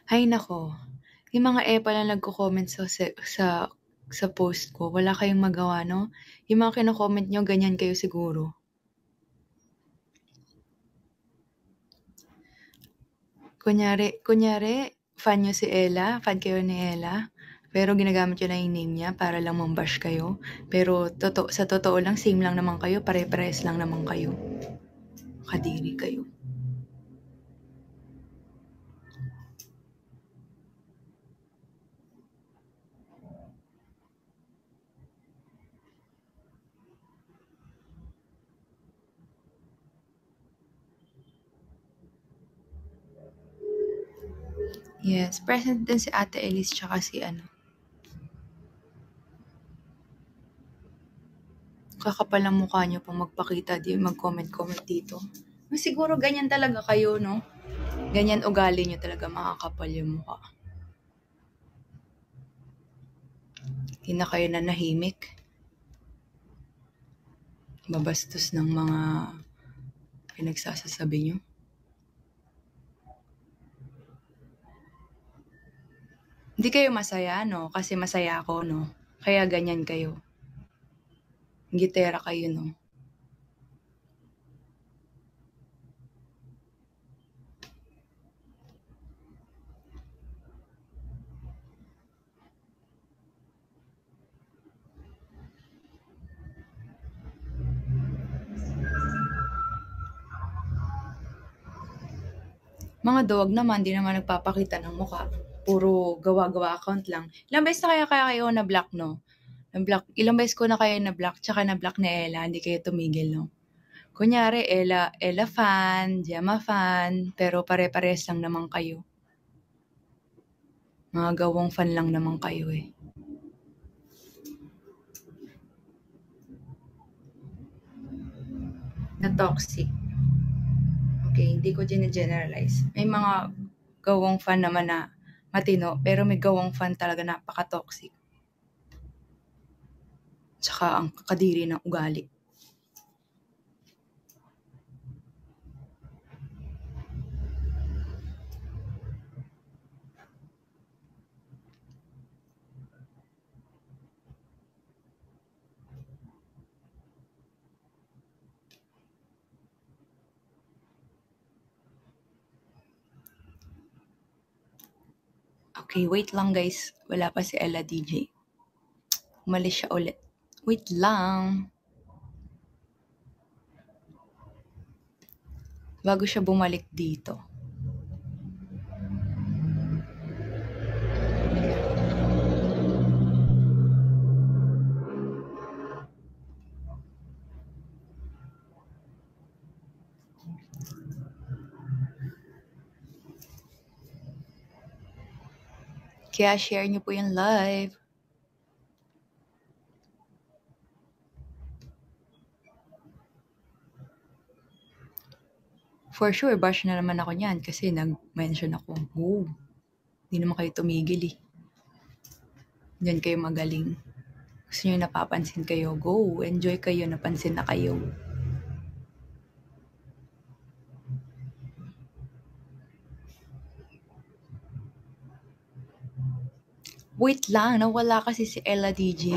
Hay nako, yung mga EPA na nagko-comment sa post ko, wala kayong magawa 'no? Yung mga kino-comment niyo ganyan kayo siguro. Kunyari fan niyo si Ella, fan kayo ni Ella, pero ginagamit niyo lang yung name niya para lang mam-bash kayo. Pero sa totoo lang same lang naman kayo, pare-parehas lang naman kayo. Kadiri kayo. Yes, present din si Ate Elise tsaka si kakapal ang mukha niyo pang magpakita, di mag-comment dito. Siguro ganyan talaga kayo, no? Ganyan ugali niyo talaga, makakapal yung mukha. Hindi na kayo nanahimik. Babastos ng mga pinagsasasabi niyo. Hindi kayo masaya, no? Kasi masaya ako, no? Kaya ganyan kayo. Gitera kayo, no? Mga dog naman, di naman nagpapakita ng mukha. Puro gawa-gawa account lang. Ilang beses na kaya kayo na-block, no? Ilang beses ko na kayo na-block, tsaka na-block ni Ella, hindi kayo tumigil, no? Kunyari, Ella fan, Gemma fan, pero pare-pares lang naman kayo. Mga gawang fan lang naman kayo eh. Na toxic. Okay, hindi ko generalize. May mga gawang fan naman na matino, pero may gawang fan talaga napaka-toxic. Tsaka ang kakadiri ng ugali. Okay, wait lang guys. Wala pa si Ella DJ. Umalis siya ulit. Wait lang. Bago siya bumalik dito. Kaya share niyo po yung live. For sure, bash na naman ako niyan kasi nag-mention ako. Go. Hindi naman kayo tumigil eh. Diyan kayo magaling. Gusto niyo napapansin kayo. Go. Enjoy kayo. Napansin na kayo. Wait lang. Nawala kasi si Ella DJ.